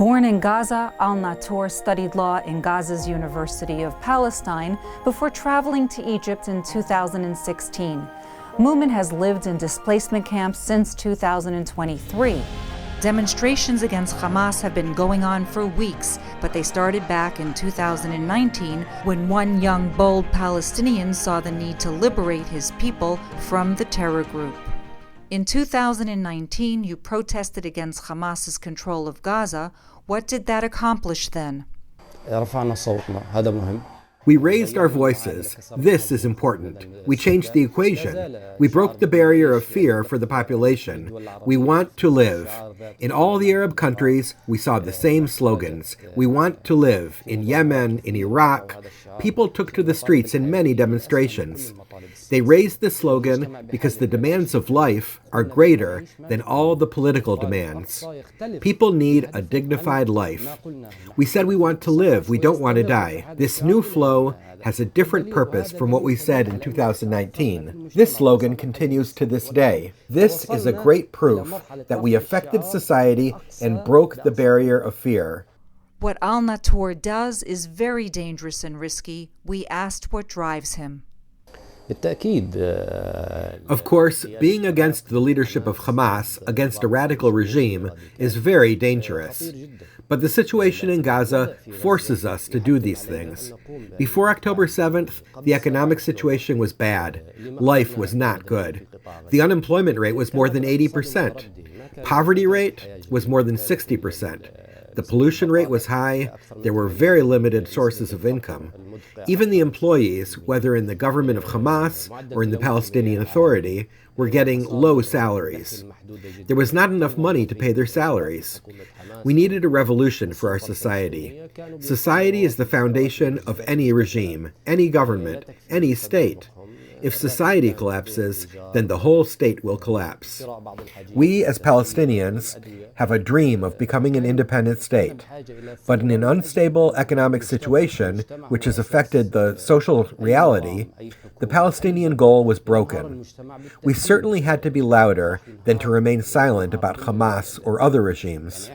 Born in Gaza, al-Natour studied law in Gaza's University of Palestine before traveling to Egypt in 2016. Moumen has lived in displacement camps since 2023. Demonstrations against Hamas have been going on for weeks, but they started back in 2019 when one young, bold Palestinian saw the need to liberate his people from the terror group. In 2019, you protested against Hamas's control of Gaza. What did that accomplish then? We raised our voices. This is important. We changed the equation. We broke the barrier of fear for the population. We want to live. In all the Arab countries, we saw the same slogans. We want to live. In Yemen, in Iraq, people took to the streets in many demonstrations. They raised this slogan because the demands of life are greater than all the political demands. People need a dignified life. We said we want to live, we don't want to die. This new flow has a different purpose from what we said in 2019. This slogan continues to this day. This is a great proof that we affected society and broke the barrier of fear. What al-Natour does is very dangerous and risky. We asked what drives him. Of course, being against the leadership of Hamas, against a radical regime, is very dangerous. But the situation in Gaza forces us to do these things. Before October 7th, the economic situation was bad. Life was not good. The unemployment rate was more than 80%. Poverty rate was more than 60%. The pollution rate was high. There were very limited sources of income. Even the employees, whether in the government of Hamas or in the Palestinian Authority, were getting low salaries. There was not enough money to pay their salaries. We needed a revolution for our society. Society is the foundation of any regime, any government, any state. If society collapses, then the whole state will collapse. We, as Palestinians, have a dream of becoming an independent state. But in an unstable economic situation, which has affected the social reality, the Palestinian goal was broken. We certainly had to be louder than to remain silent about Hamas or other regimes.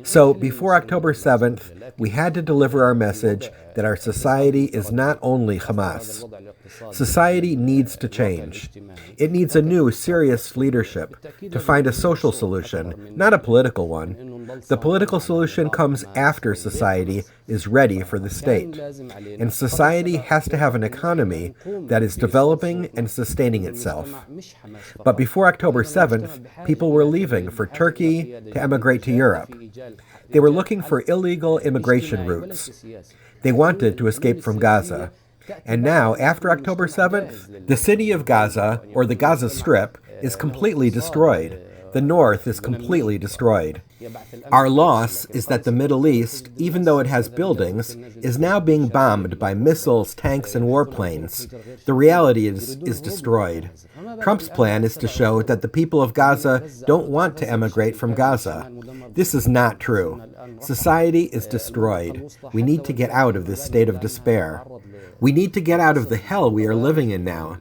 So, before October 7th, we had to deliver our message that our society is not only Hamas. Society needs to change. It needs a new, serious leadership to find a social solution, not a political one. The political solution comes after society is ready for the state. And society has to have an economy that is developing and sustaining itself. But before October 7th, people were leaving for Turkey to emigrate to Europe. They were looking for illegal immigration routes. They wanted to escape from Gaza. And now, after October 7th, the city of Gaza, or the Gaza Strip, is completely destroyed. The north is completely destroyed. Our loss is that the Middle East, even though it has buildings, is now being bombed by missiles, tanks, and warplanes. The reality is destroyed. Trump's plan is to show that the people of Gaza don't want to emigrate from Gaza. This is not true. Society is destroyed. We need to get out of this state of despair. We need to get out of the hell we are living in now.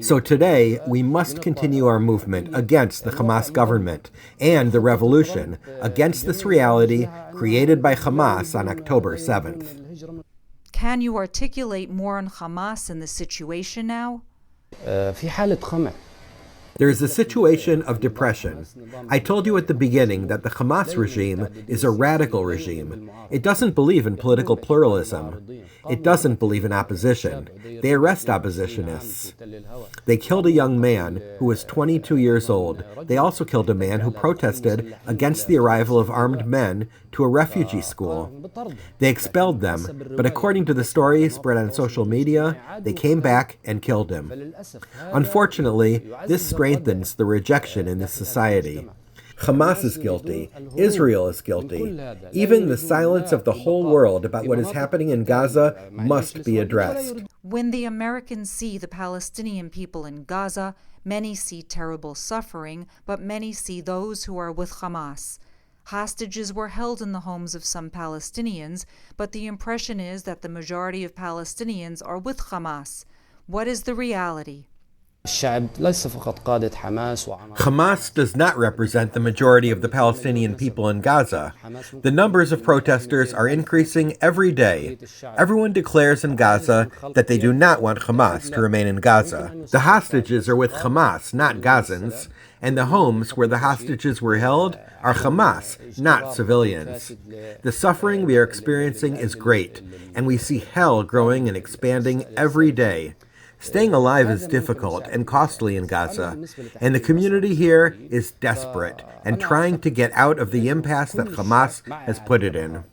So today, we must continue our movement against the Hamas government and the revolution against this reality created by Hamas on October 7th. Can you articulate more on Hamas and the situation now? There is a situation of depression. I told you at the beginning that the Hamas regime is a radical regime. It doesn't believe in political pluralism. It doesn't believe in opposition. They arrest oppositionists. They killed a young man who was 22 years old. They also killed a man who protested against the arrival of armed men to a refugee school. They expelled them, but according to the story spread on social media, they came back and killed him. Unfortunately, this strengthens the rejection in this society. Hamas is guilty. Israel is guilty. Even the silence of the whole world about what is happening in Gaza must be addressed. When the Americans see the Palestinian people in Gaza, many see terrible suffering, but many see those who are with Hamas. Hostages were held in the homes of some Palestinians, but the impression is that the majority of Palestinians are with Hamas. What is the reality? Hamas does not represent the majority of the Palestinian people in Gaza. The numbers of protesters are increasing every day. Everyone declares in Gaza that they do not want Hamas to remain in Gaza. The hostages are with Hamas, not Gazans, and the homes where the hostages were held are Hamas, not civilians. The suffering we are experiencing is great, and we see hell growing and expanding every day. Staying alive is difficult and costly in Gaza, and the community here is desperate and trying to get out of the impasse that Hamas has put it in.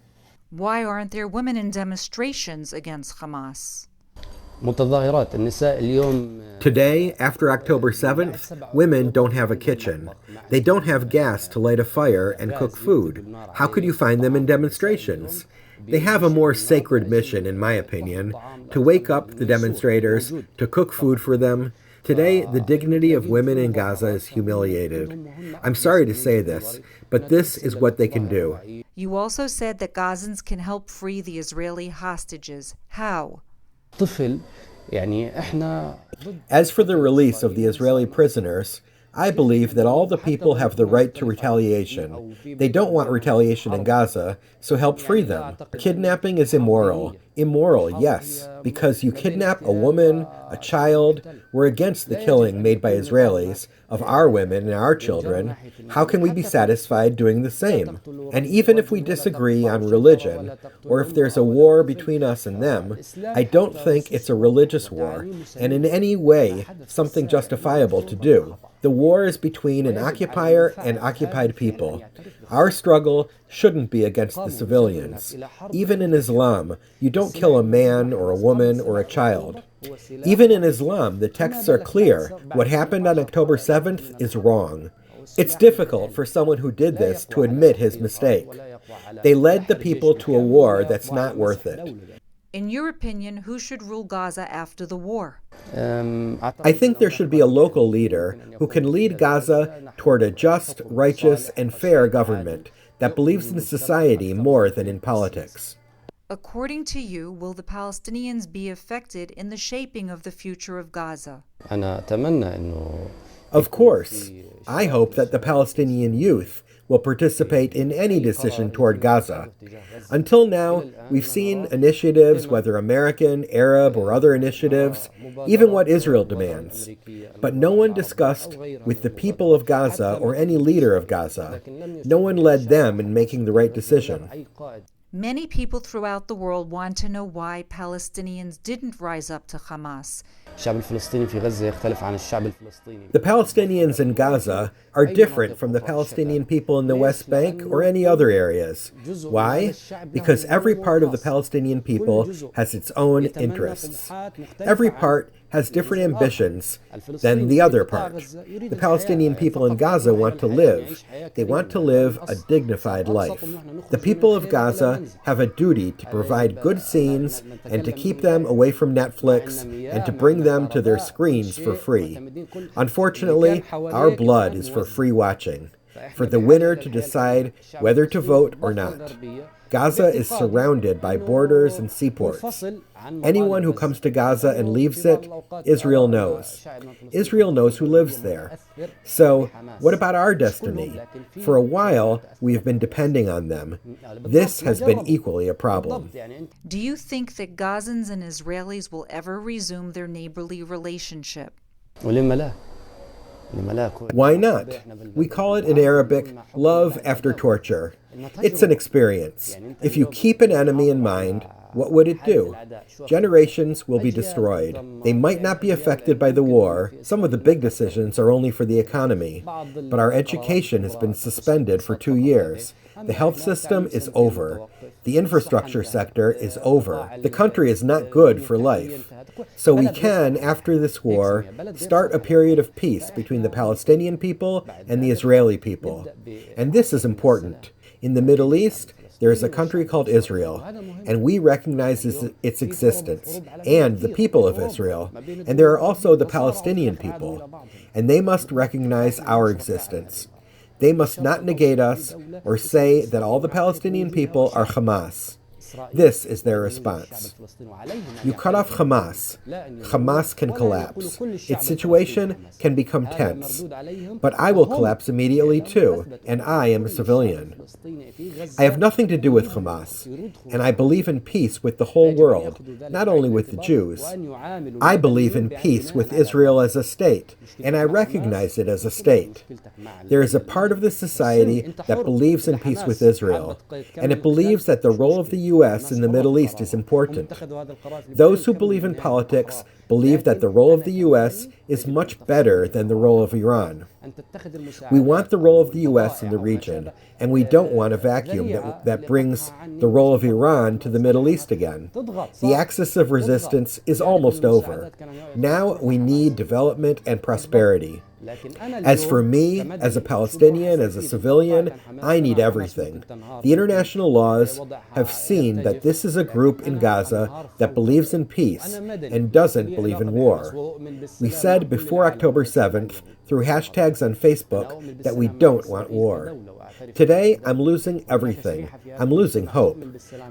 Why aren't there women in demonstrations against Hamas? Today, after October 7th, women don't have a kitchen. They don't have gas to light a fire and cook food. How could you find them in demonstrations? They have a more sacred mission, in my opinion, to wake up the demonstrators, to cook food for them. Today, the dignity of women in Gaza is humiliated. I'm sorry to say this, but this is what they can do. You also said that Gazans can help free the Israeli hostages. How? As for the release of the Israeli prisoners, I believe that all the people have the right to retaliation. They don't want retaliation in Gaza, so help free them. Kidnapping is immoral. Immoral, yes, because you kidnap a woman, a child. We're against the killing made by Israelis of our women and our children. How can we be satisfied doing the same? And even if we disagree on religion, or if there's a war between us and them, I don't think it's a religious war, and in any way something justifiable to do. The war is between an occupier and occupied people. Our struggle shouldn't be against the civilians. Even in Islam, you don't kill a man or a woman or a child. Even in Islam, the texts are clear. What happened on October 7th is wrong. It's difficult for someone who did this to admit his mistake. They led the people to a war that's not worth it. In your opinion, who should rule Gaza after the war? I think there should be a local leader who can lead Gaza toward a just, righteous, and fair government that believes in society more than in politics. According to you, will the Palestinians be affected in the shaping of the future of Gaza? Of course. I hope that the Palestinian youth will participate in any decision toward Gaza. Until now, we've seen initiatives, whether American, Arab, or other initiatives, even what Israel demands. But no one discussed with the people of Gaza or any leader of Gaza. No one led them in making the right decision. Many people throughout the world want to know why Palestinians didn't rise up to Hamas. The Palestinians in Gaza are different from the Palestinian people in the West Bank or any other areas. Why? Because every part of the Palestinian people has its own interests. Every part has different ambitions than the other part. The Palestinian people in Gaza want to live. They want to live a dignified life. The people of Gaza have a duty to provide good scenes and to keep them away from Netflix and to bring them to their screens for free. Unfortunately, our blood is for free watching, for the winner to decide whether to vote or not. Gaza is surrounded by borders and seaports. Anyone who comes to Gaza and leaves it, Israel knows. Israel knows who lives there. So, what about our destiny? For a while, we have been depending on them. This has been equally a problem. Do you think that Gazans and Israelis will ever resume their neighborly relationship? Why not? We call it in Arabic, love after torture. It's an experience. If you keep an enemy in mind, what would it do? Generations will be destroyed. They might not be affected by the war. Some of the big decisions are only for the economy. But our education has been suspended for 2 years. The health system is over. The infrastructure sector is over. The country is not good for life. So we can, after this war, start a period of peace between the Palestinian people and the Israeli people. And this is important. In the Middle East, there is a country called Israel, and we recognize its existence, and the people of Israel. And there are also the Palestinian people, and they must recognize our existence. They must not negate us or say that all the Palestinian people are Hamas. This is their response. You cut off Hamas. Hamas can collapse. Its situation can become tense. But I will collapse immediately too, and I am a civilian. I have nothing to do with Hamas, and I believe in peace with the whole world, not only with the Jews. I believe in peace with Israel as a state, and I recognize it as a state. There is a part of the society that believes in peace with Israel, and it believes that the role of the U.S. in the Middle East is important. Those who believe in politics believe that the role of the U.S. is much better than the role of Iran. We want the role of the U.S. in the region, and we don't want a vacuum that brings the role of Iran to the Middle East again. The axis of resistance is almost over. Now we need development and prosperity. As for me, as a Palestinian, as a civilian, I need everything. The international laws have seen that this is a group in Gaza that believes in peace and doesn't believe in war. We said before October 7th, through hashtags on Facebook, that we don't want war. Today, I'm losing everything. I'm losing hope.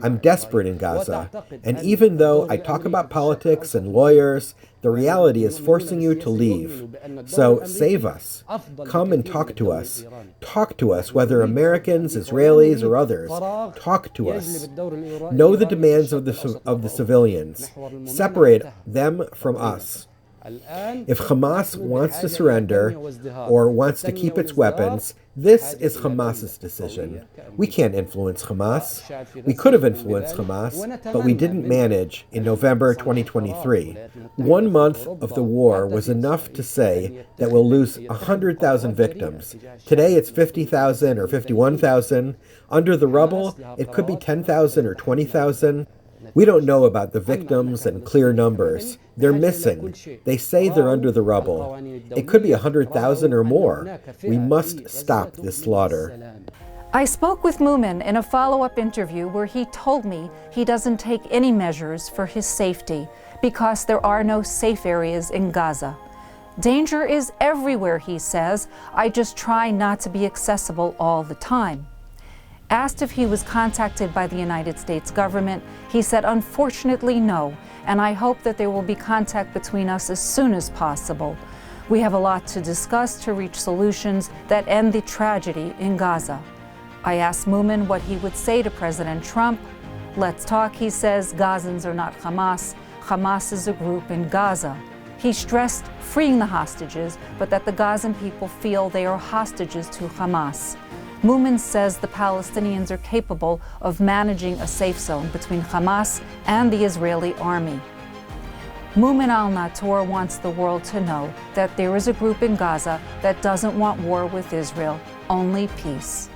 I'm desperate in Gaza. And even though I talk about politics and lawyers, the reality is forcing you to leave. So save us. Come and talk to us. Talk to us, whether Americans, Israelis, or others. Talk to us. Know the demands of the civilians. Separate them from us. If Hamas wants to surrender or wants to keep its weapons, this is Hamas's decision. We can't influence Hamas. We could have influenced Hamas, but we didn't manage in November 2023. 1 month of the war was enough to say that we'll lose 100,000 victims. Today it's 50,000 or 51,000. Under the rubble, it could be 10,000 or 20,000. We don't know about the victims and clear numbers. They're missing. They say they're under the rubble. It could be 100,000 or more. We must stop this slaughter. I spoke with Moumen in a follow-up interview where he told me he doesn't take any measures for his safety because there are no safe areas in Gaza. Danger is everywhere, he says. I just try not to be accessible all the time. Asked if he was contacted by the United States government, he said, unfortunately, no, and I hope that there will be contact between us as soon as possible. We have a lot to discuss to reach solutions that end the tragedy in Gaza. I asked Moumen what he would say to President Trump. Let's talk, he says. Gazans are not Hamas. Hamas is a group in Gaza. He stressed freeing the hostages, but that the Gazan people feel they are hostages to Hamas. Moumen says the Palestinians are capable of managing a safe zone between Hamas and the Israeli army. Moumen al-Natour wants the world to know that there is a group in Gaza that doesn't want war with Israel, only peace.